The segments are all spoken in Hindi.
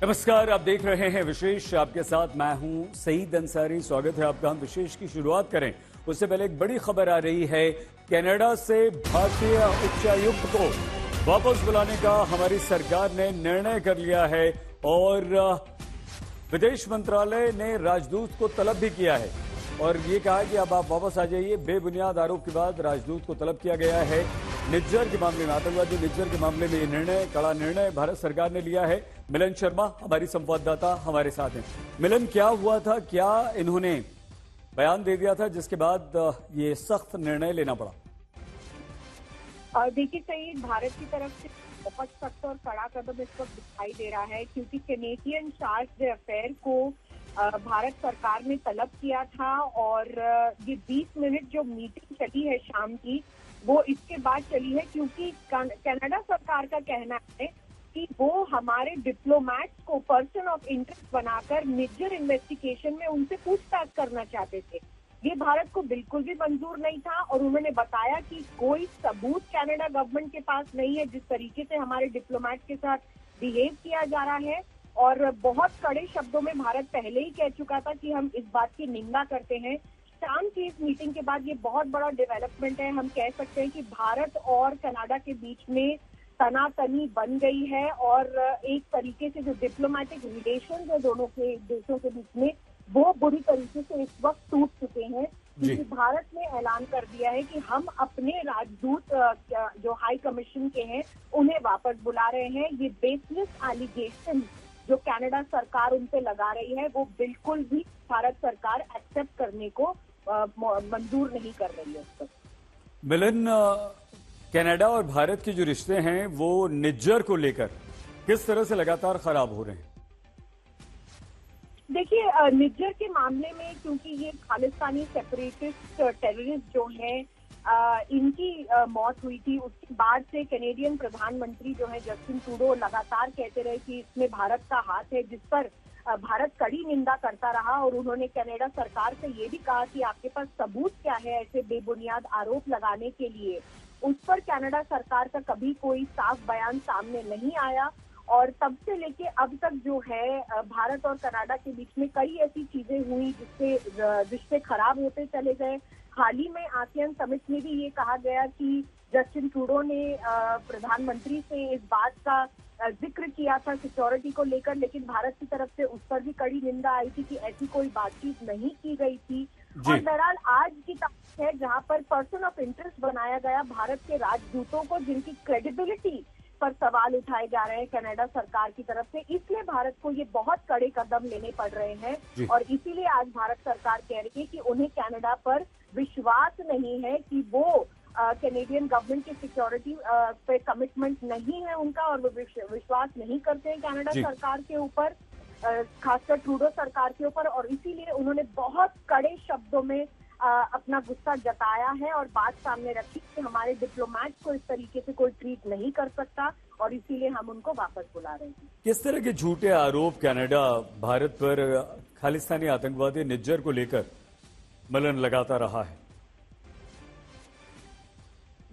नमस्कार, आप देख रहे हैं विशेष। आपके साथ मैं हूं सईद अंसारी। स्वागत है आपका। हम विशेष की शुरुआत करें उससे पहले एक बड़ी खबर आ रही है। कनाडा से भारतीय उच्चायुक्त को वापस बुलाने का हमारी सरकार ने निर्णय कर लिया है और विदेश मंत्रालय ने राजदूत को तलब भी किया है और ये कहा कि अब आप वापस आ जाइए। बेबुनियाद आरोप के बाद राजदूत को तलब किया गया है। निज्जर के मामले में, आतंकवादी निज्जर के मामले में ये निर्णय, कड़ा निर्णय भारत सरकार ने लिया है। मिलन शर्मा हमारी संवाददाता हमारे साथ हैं। मिलन, क्या हुआ था, क्या इन्होंने बयान दे दिया था जिसके बाद ये सख्त निर्णय लेना पड़ा? देखिए सही, भारत की तरफ से बहुत सख्त और कड़ा कदम इस वक्त दिखाई दे रहा है क्योंकि कैनेडियन चार्ज अफेयर को भारत सरकार ने तलब किया था और ये 20 मिनट जो मीटिंग चली है शाम की, वो इसके बाद चली है क्योंकि कनाडा सरकार का कहना है कि वो हमारे डिप्लोमैट्स को पर्सन ऑफ इंटरेस्ट बनाकर निज्जर इन्वेस्टिगेशन में उनसे पूछताछ करना चाहते थे। ये भारत को बिल्कुल भी मंजूर नहीं था और उन्होंने बताया कि कोई सबूत कनाडा गवर्नमेंट के पास नहीं है जिस तरीके से हमारे डिप्लोमैट के साथ बिहेव किया जा रहा है। और बहुत कड़े शब्दों में भारत पहले ही कह चुका था कि हम इस बात की निंदा करते हैं। शाम की इस मीटिंग के बाद ये बहुत बड़ा डेवलपमेंट है। हम कह सकते हैं कि भारत और कनाडा के बीच में तनातनी बन गई है और एक तरीके से जो डिप्लोमेटिक रिलेशन है दोनों के देशों के बीच में, वो बुरी तरीके से इस वक्त टूट चुके हैं क्योंकि भारत ने ऐलान कर दिया है कि हम अपने राजदूत जो हाई कमीशन के हैं उन्हें वापस बुला रहे हैं। ये बेसलेस एलिगेशन जो कनाडा सरकार उन पे लगा रही है वो बिल्कुल भी भारत सरकार एक्सेप्ट करने को मंजूर नहीं कर रही है उसको। मिलन, कनाडा और भारत के जो रिश्ते हैं वो निज्जर को लेकर किस तरह से लगातार खराब हो रहे हैं? देखिए, निज्जर के मामले में क्योंकि ये खालिस्तानी सेपरेटिस्ट टेररिस्ट जो हैं इनकी मौत हुई थी, उसके बाद से कैनेडियन प्रधानमंत्री जो है जस्टिन ट्रूडो लगातार कहते रहे कि इसमें भारत का हाथ है, जिस पर भारत कड़ी निंदा करता रहा और उन्होंने कनाडा सरकार से ये भी कहा कि आपके पास सबूत क्या है ऐसे बेबुनियाद आरोप लगाने के लिए। उस पर कनाडा सरकार का कभी कोई साफ बयान सामने नहीं आया और तब से लेके अब तक जो है भारत और कनाडा के बीच में कई ऐसी चीजें हुई जिससे रिश्ते खराब होते चले गए। हाल ही में आसियान समिट में भी ये कहा गया कि जस्टिन ट्रूडो ने प्रधानमंत्री से इस बात का जिक्र किया था सिक्योरिटी को लेकर, लेकिन भारत की तरफ से उस पर भी कड़ी निंदा आई थी कि ऐसी कोई बातचीत नहीं की गई थी। और बहरहाल आज की तारीख है जहां पर पर्सन ऑफ इंटरेस्ट बनाया गया भारत के राजदूतों को, जिनकी क्रेडिबिलिटी पर सवाल उठाए जा रहे हैं कनाडा सरकार की तरफ से, इसलिए भारत को ये बहुत कड़े कदम लेने पड़ रहे हैं और इसीलिए आज भारत सरकार कह रही है कि उन्हें कनाडा पर विश्वास नहीं है, कि वो कैनेडियन गवर्नमेंट की सिक्योरिटी पे कमिटमेंट नहीं है उनका और वो विश्वास नहीं करते हैं कनाडा सरकार के ऊपर, खासकर ट्रूडो सरकार के ऊपर। और इसीलिए उन्होंने बहुत कड़े शब्दों में अपना गुस्सा जताया है और बात सामने रखी कि हमारे डिप्लोमैट को इस तरीके से कोई ट्रीट नहीं कर सकता और इसीलिए हम उनको वापस बुला रहे हैं। किस तरह के झूठे आरोप कनाडा भारत पर खालिस्तानी आतंकवादी निज्जर को लेकर मिलन लगाता रहा है?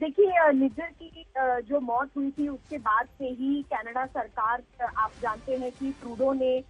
देखिए, निज्जर की जो मौत हुई थी उसके बाद से ही कनाडा सरकार, आप जानते हैं कि ट्रूडो ने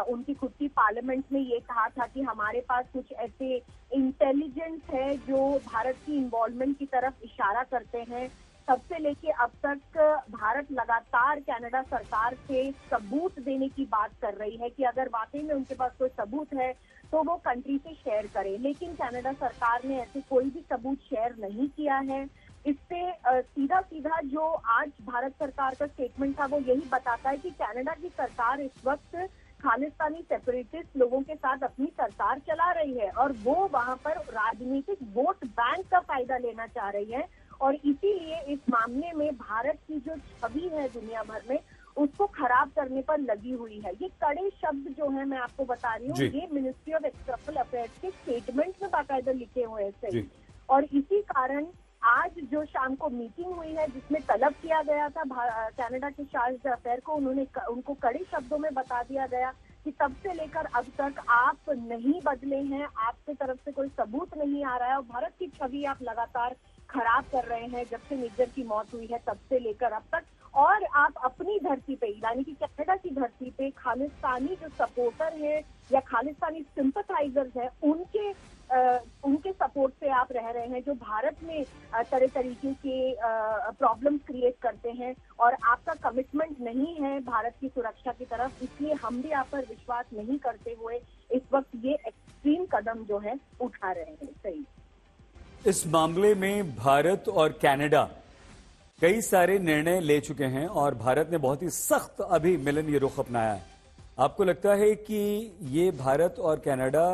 उनकी खुद की पार्लियामेंट में ये कहा था कि हमारे पास कुछ ऐसे इंटेलिजेंस है जो भारत की इन्वॉल्वमेंट की तरफ इशारा करते हैं। तब से लेके अब तक भारत लगातार कनाडा सरकार से सबूत देने की बात कर रही है कि अगर वाकई में उनके पास कोई सबूत है तो वो कंट्री से शेयर करें, लेकिन कनाडा सरकार ने ऐसे कोई भी सबूत शेयर नहीं किया है। इससे सीधा सीधा जो आज भारत सरकार का स्टेटमेंट था वो यही बताता है कि कनाडा की सरकार इस वक्त खालिस्तानी सेपरेटिस्ट लोगों के साथ अपनी सरकार चला रही है और वो वहां पर राजनीतिक वोट बैंक का फायदा लेना चाह रही है और इसीलिए इस मामले में भारत की जो छवि है दुनिया भर में उसको खराब करने पर लगी हुई है। ये कड़े शब्द जो है मैं आपको बता रही हूँ, ये मिनिस्ट्री ऑफ एक्सटर्नल अफेयर्स के स्टेटमेंट में बाकायदा लिखे हुए हैं और इसी कारण आज जो शाम को मीटिंग हुई है जिसमें तलब किया गया था कनाडा के चार्ज अफेयर को, उनको कड़े शब्दों में बता दिया गया कि तब से लेकर अब तक आप नहीं बदले हैं, आपकी तरफ से कोई सबूत नहीं आ रहा है और भारत की छवि आप लगातार खराब कर रहे हैं। जब से निज्जर की मौत हुई है तब से लेकर अब तक और आप अपनी धरती पे यानी कि कनाडा की धरती पे खालिस्तानी जो सपोर्टर है या खालिस्तानी सिंपथाइजर्स है उनके सपोर्ट से आप रह रहे हैं, जो भारत में तरह तरीके के प्रॉब्लम्स क्रिएट करते हैं और आपका कमिटमेंट नहीं है भारत की सुरक्षा की तरफ, इसलिए हम भी आप पर विश्वास नहीं करते हुए इस वक्त ये एक्सट्रीम कदम जो है उठा रहे हैं। सही, इस मामले में भारत और कनाडा कई सारे निर्णय ले चुके हैं और भारत ने बहुत ही सख्त अभी मिलन ये रुख अपनाया है। आपको लगता है कि ये भारत और कनाडा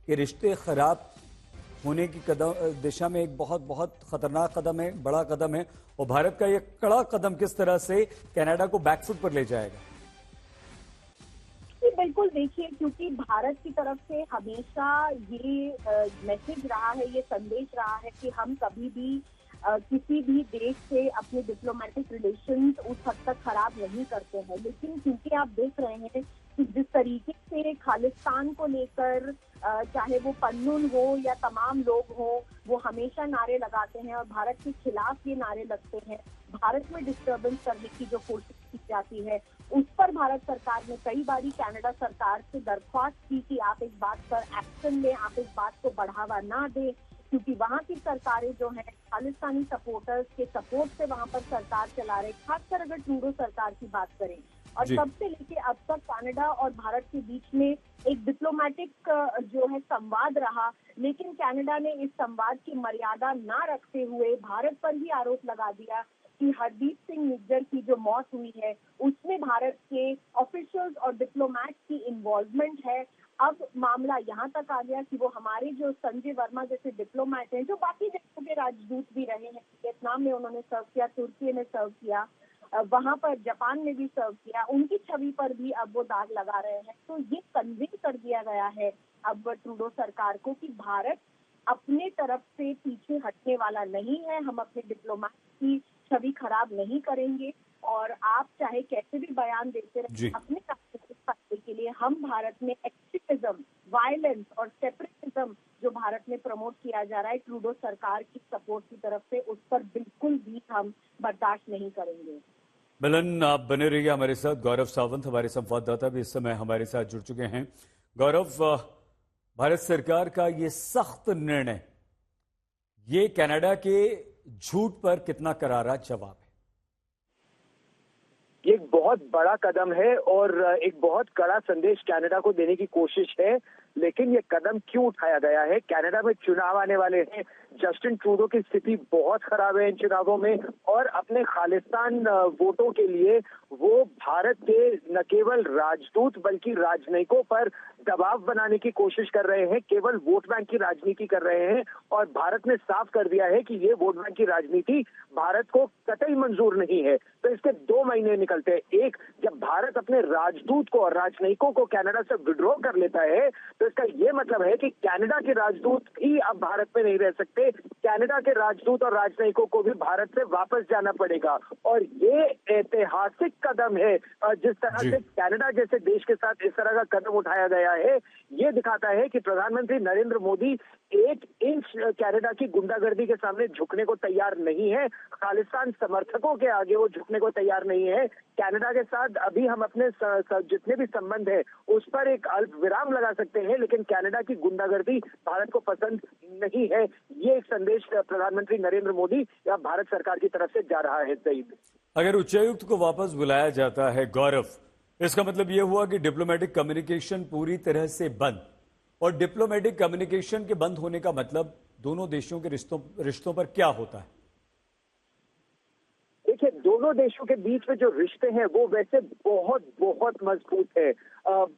के रिश्ते खराब होने की दिशा में एक बहुत बहुत खतरनाक कदम है, बड़ा कदम है, और भारत का ये कड़ा कदम किस तरह से कनाडा को बैकफुट पर ले जाएगा? बिल्कुल, देखिए, क्योंकि भारत की तरफ से हमेशा ये मैसेज रहा है, ये संदेश रहा है कि हम कभी भी किसी भी देश से अपने डिप्लोमेटिक रिलेशंस उस हद तक खराब नहीं करते हैं। लेकिन क्योंकि आप देख रहे हैं कि जिस तरीके से खालिस्तान को लेकर चाहे वो पन्नून हो या तमाम लोग हो, वो हमेशा नारे लगाते हैं और भारत के खिलाफ ये नारे लगते हैं, भारत में डिस्टर्बेंस करने की जो कोशिश की जाती है, उस पर भारत सरकार ने कई बारी कनाडा सरकार से दरख्वास्त की कि आप इस बात पर एक्शन लें, आप इस बात को बढ़ावा ना दें, क्योंकि वहाँ की सरकारें जो हैं खालिस्तानी सपोर्टर्स के सपोर्ट से वहाँ पर सरकार चला रहे, खासकर अगर ट्रूडो सरकार की बात करें। और तब से लेके अब तक कनाडा और भारत के बीच में एक डिप्लोमेटिक जो है संवाद रहा, लेकिन कनाडा ने इस संवाद की मर्यादा ना रखते हुए भारत पर ही आरोप लगा दिया कि हरदीप सिंह निज्जर की जो मौत हुई है उसमें भारत के ऑफिशियल्स और डिप्लोमैट्स की इन्वॉल्वमेंट है। अब मामला यहाँ तक आ गया कि वो हमारे जो संजय वर्मा जैसे डिप्लोमैट हैं, जो बाकी देशों के राजदूत भी रहे हैं, वियतनाम में उन्होंने सर्व किया, तुर्की में सर्व किया, वहां पर जापान में भी सर्व किया, उनकी छवि पर भी अब वो दाग लगा रहे हैं। तो ये कन्विंस कर दिया गया है अब ट्रूडो सरकार को कि भारत अपने तरफ से पीछे हटने वाला नहीं है, हम अपने डिप्लोमेट की छवि खराब नहीं करेंगे और आप चाहे कैसे भी बयान देते रहे अपने फायदे के लिए, हम भारत में एक्सट्रीमिज्म, वायलेंस और सेपरेटिज्म जो भारत में प्रमोट किया जा रहा है ट्रूडो सरकार की सपोर्ट की तरफ से, उस पर बिल्कुल भी हम बर्दाश्त नहीं करेंगे। मिलन, आप बने रहिए हमारे साथ। गौरव सावंत हमारे संवाददाता भी इस समय हमारे साथ जुड़ चुके हैं। गौरव, भारत सरकार का ये सख्त निर्णय, ये कनाडा के झूठ पर कितना करारा जवाब है? ये एक बहुत बड़ा कदम है और एक बहुत कड़ा संदेश कनाडा को देने की कोशिश है। लेकिन ये कदम क्यों उठाया गया है? कनाडा में चुनाव आने वाले हैं, जस्टिन ट्रूडो की स्थिति बहुत खराब है इन चुनावों में और अपने खालिस्तान वोटों के लिए वो भारत के न केवल राजदूत बल्कि राजनयिकों पर दबाव बनाने की कोशिश कर रहे हैं, केवल वोट बैंक की राजनीति कर रहे हैं। और भारत ने साफ कर दिया है कि ये वोट बैंक की राजनीति भारत को कतई मंजूर नहीं है। तो इसके 2 महीने निकलते हैं। एक, जब भारत अपने राजदूत को और राजनयिकों को कनाडा से विड्रॉ कर लेता है तो इसका ये मतलब है कि कनाडा के राजदूत भी अब भारत में नहीं रह सकते, कनाडा के राजदूत और राजनयिकों को भी भारत से वापस जाना पड़ेगा। और ये ऐतिहासिक कदम है। जिस तरह से कनाडा जैसे देश के साथ इस तरह का कदम उठाया गया है, ये दिखाता है कि प्रधानमंत्री नरेंद्र मोदी 1 इंच कनाडा की गुंडागर्दी के सामने झुकने को तैयार नहीं है, खालिस्तान समर्थकों के आगे वो झुकने को तैयार नहीं है। कनाडा के साथ अभी हम अपने जितने भी संबंध है उस पर एक अल्प विराम लगा सकते हैं, लेकिन कनाडा की गुंडागर्दी भारत को पसंद नहीं है। ये एक संदेश प्रधानमंत्री नरेंद्र मोदी या भारत सरकार की तरफ से जा रहा है। सईद, अगर उच्चायुक्त को वापस बुलाया जाता है गौरव, इसका मतलब यह हुआ कि डिप्लोमेटिक कम्युनिकेशन पूरी तरह से बंद, और डिप्लोमेटिक कम्युनिकेशन के बंद होने का मतलब दोनों देशों के रिश्तों पर क्या होता है? देखिए, दोनों देशों के बीच में जो रिश्ते हैं वो वैसे बहुत बहुत मजबूत है।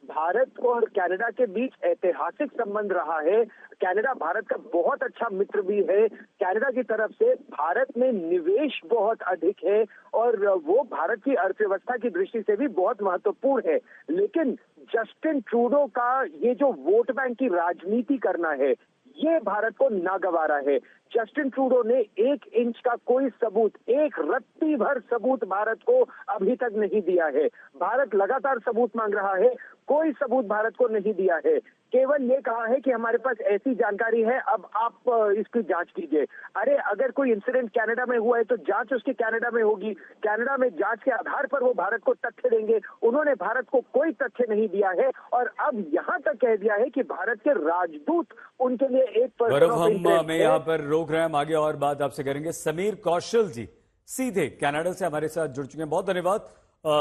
भारत और कनाडा के बीच ऐतिहासिक संबंध रहा है। कनाडा भारत का बहुत अच्छा मित्र भी है। कनाडा की तरफ से भारत में निवेश बहुत अधिक है और वो भारत की अर्थव्यवस्था की दृष्टि से भी बहुत महत्वपूर्ण है। लेकिन जस्टिन ट्रूडो का ये जो वोट बैंक की राजनीति करना है, ये भारत को नागवारा है। जस्टिन ट्रूडो ने 1 इंच का कोई सबूत, एक रत्ती भर सबूत भारत को अभी तक नहीं दिया है। भारत लगातार सबूत मांग रहा है। कोई सबूत भारत को नहीं दिया है। केवल ये कहा है कि हमारे पास ऐसी जानकारी है, अब आप इसकी जांच कीजिए। अरे अगर कोई इंसिडेंट कनाडा में हुआ है तो जांच उसकी कनाडा में होगी, कनाडा में जांच के आधार पर वो भारत को तथ्य देंगे। उन्होंने भारत को कोई तथ्य नहीं दिया है और अब यहाँ तक कह दिया है कि भारत के राजदूत उनके लिए एक गौरव, हम यहाँ पर रोक रहे हैं, हम आगे और बात आपसे करेंगे। समीर कौशल जी सीधे कनाडा से हमारे साथ जुड़ चुके हैं, बहुत धन्यवाद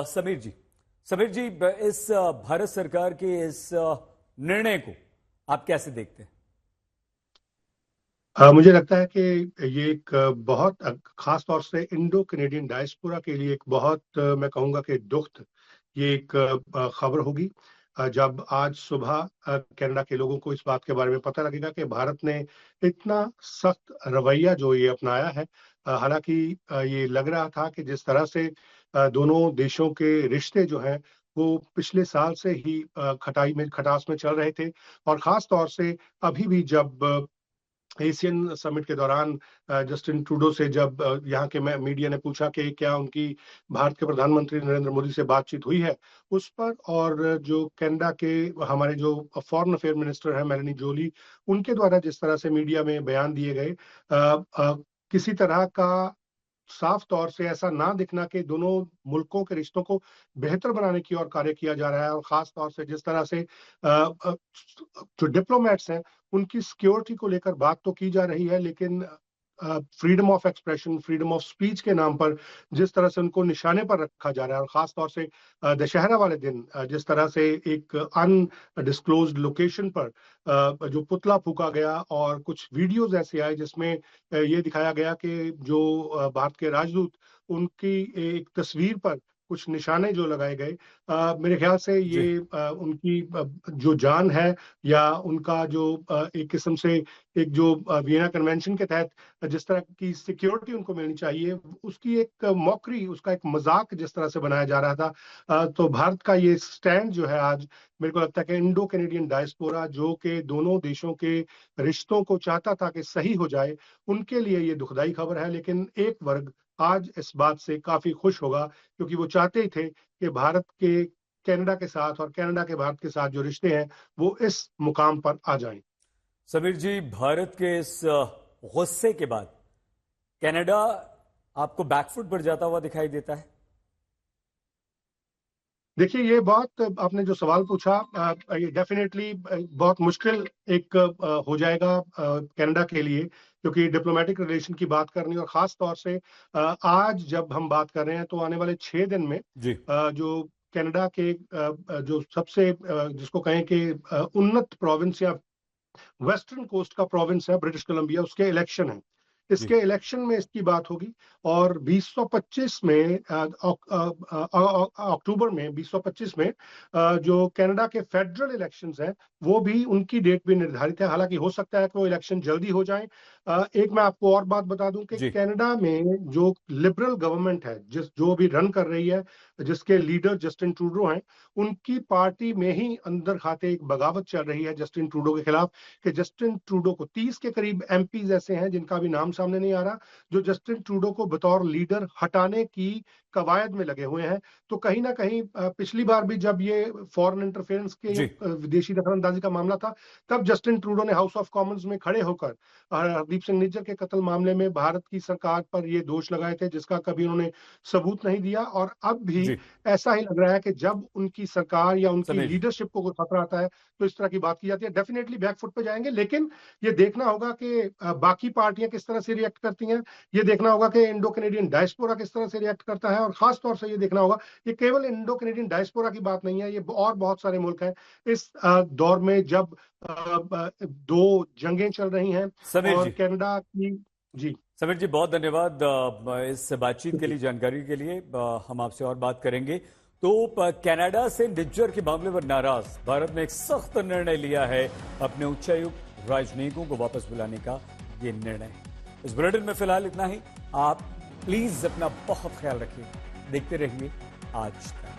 समीर जी। समीर जी, इस भारत सरकार के इस निर्णय को आप कैसे देखते हैं? मुझे लगता है कि ये एक बहुत खास तौर से इंडो कनेडियन डायस्पोरा के लिए एक बहुत मैं कहूंगा कि दुखद ये एक खबर होगी जब आज सुबह कनाडा के लोगों को इस बात के बारे में पता लगेगा कि भारत ने इतना सख्त रवैया जो ये अपनाया है। हालांकि ये लग रहा था कि जिस तरह से दोनों देशों के रिश्ते जो हैं वो पिछले साल से ही खटास में चल रहे थे और खास तौर से अभी भी जब एशियन समिट के दौरान जस्टिन ट्रूडो से जब यहाँ के मीडिया ने पूछा कि क्या उनकी भारत के प्रधानमंत्री नरेंद्र मोदी से बातचीत हुई है उस पर, और जो कनाडा के हमारे जो फॉरेन अफेयर मिनिस्टर हैं मेलानी जोली, उनके द्वारा जिस तरह से मीडिया में बयान दिए गए, किसी तरह का साफ तौर से ऐसा ना दिखना कि दोनों मुल्कों के रिश्तों को बेहतर बनाने की ओर कार्य किया जा रहा है। और खास तौर से जिस तरह से जो डिप्लोमेट्स हैं उनकी सिक्योरिटी को लेकर बात तो की जा रही है, लेकिन freedom of expression, freedom of speech के नाम पर जिस तरह से उनको निशाने पर रखा जा रहा है, और खास तौर से दशहरा वाले दिन जिस तरह से एक अनडिस्क्लोज्ड लोकेशन पर जो पुतला फूका गया और कुछ वीडियोस ऐसे आए जिसमें ये दिखाया गया कि जो भारत के राजदूत उनकी एक तस्वीर पर कुछ निशाने जो लगाए गए, मेरे ख्याल से ये उनकी जो जान है या उनका जो एक किस्म से एक जो वियना कन्वेंशन के तहत जिस तरह की सिक्योरिटी उनको मिलनी चाहिए, उसकी एक मौकरी, उसका एक मजाक जिस तरह से बनाया जा रहा था। तो भारत का ये स्टैंड जो है आज, मेरे को लगता है कि इंडो कैनेडियन डायस्पोरा जो कि दोनों देशों के रिश्तों को चाहता था कि सही हो जाए, उनके लिए ये दुखदाई खबर है। लेकिन एक वर्ग आज इस बात से काफी खुश होगा क्योंकि वो चाहते ही थे कि भारत के कनाडा के साथ और कनाडा के भारत के साथ जो रिश्ते हैं वो इस मुकाम पर आ जाएं। समीर जी, भारत के इस गुस्से के बाद कनाडा आपको बैकफुट पर जाता हुआ दिखाई देता है? देखिए, ये बहुत आपने जो सवाल पूछा, ये डेफिनेटली बहुत मुश्किल एक हो जाएगा कनाडा के लिए, क्योंकि डिप्लोमेटिक रिलेशन की बात करनी, और खास तौर से आज जब हम बात कर रहे हैं तो आने वाले 6 दिन में जो कनाडा के जो सबसे जिसको कहें कि उन्नत प्रोविंस या वेस्टर्न कोस्ट का प्रोविंस है ब्रिटिश कोलंबिया, उसके इलेक्शन है। इसके इलेक्शन में इसकी बात होगी और 2025 में अक्टूबर में 2025 में जो कनाडा के फेडरल इलेक्शंस हैं वो भी, उनकी डेट भी निर्धारित है। हालांकि हो सकता है कि वो इलेक्शन जल्दी हो जाए। एक मैं आपको और बात बता दूं कि कनाडा में जो लिबरल गवर्नमेंट है जो भी रन कर रही है, जिसके लीडर जस्टिन ट्रूडो हैं, उनकी पार्टी में ही अंदर खाते एक बगावत चल रही है जस्टिन ट्रूडो के खिलाफ कि जस्टिन ट्रूडो को 30 के करीब एमपीज ऐसे हैं जिनका भी नाम सामने नहीं आ रहा, जो जस्टिन ट्रूडो को बतौर लीडर हटाने की कवायद में लगे हुए हैं। तो कहीं ना कहीं पिछली बार भी जब ये फॉरेन इंटरफेरेंस के विदेशी दखलंदाजी का मामला था, तब जस्टिन ट्रूडो ने हाउस ऑफ कॉमन्स में खड़े होकर हरदीप सिंह निज्जर के कत्ल मामले में भारत की सरकार पर ये दोष लगाए थे, जिसका कभी उन्होंने सबूत नहीं दिया। और अब भी ऐसा ही लग रहा है कि जब उनकी सरकार या उनकी लीडरशिप को कोई खतरा आता है तो इस तरह की बात की जाती है। डेफिनेटली बैकफुट पे जाएंगे, लेकिन ये देखना होगा कि बाकी पार्टियां किस तरह से रिएक्ट करती हैं, ये देखना होगा कि इंडो कैनेडियन डायस्पोरा किस तरह से रिएक्ट करता है, और खास तौर से ये देखना होगा, ये केवल इंडो कैनेडियन डायस्पोरा की बात नहीं है, ये और बहुत सारे मुल्क हैं इस दौर में जब 2 जंगें चल रही हैं और कनाडा की। जी समीर जी, बहुत धन्यवाद इस बातचीत के लिए, जानकारी के लिए। हम आपसे और बात करेंगे। तो कनाडा से निज्जर के मामले पर नाराज भारत ने एक सख्त निर्णय लिया है, अपने उच्चायुक्त राजनयिकों को वापस बुलाने का ये निर्णय। इस बुलेटिन में फिलहाल इतना ही। आप प्लीज अपना बहुत ख्याल रखिए, देखते रहिए आज तक।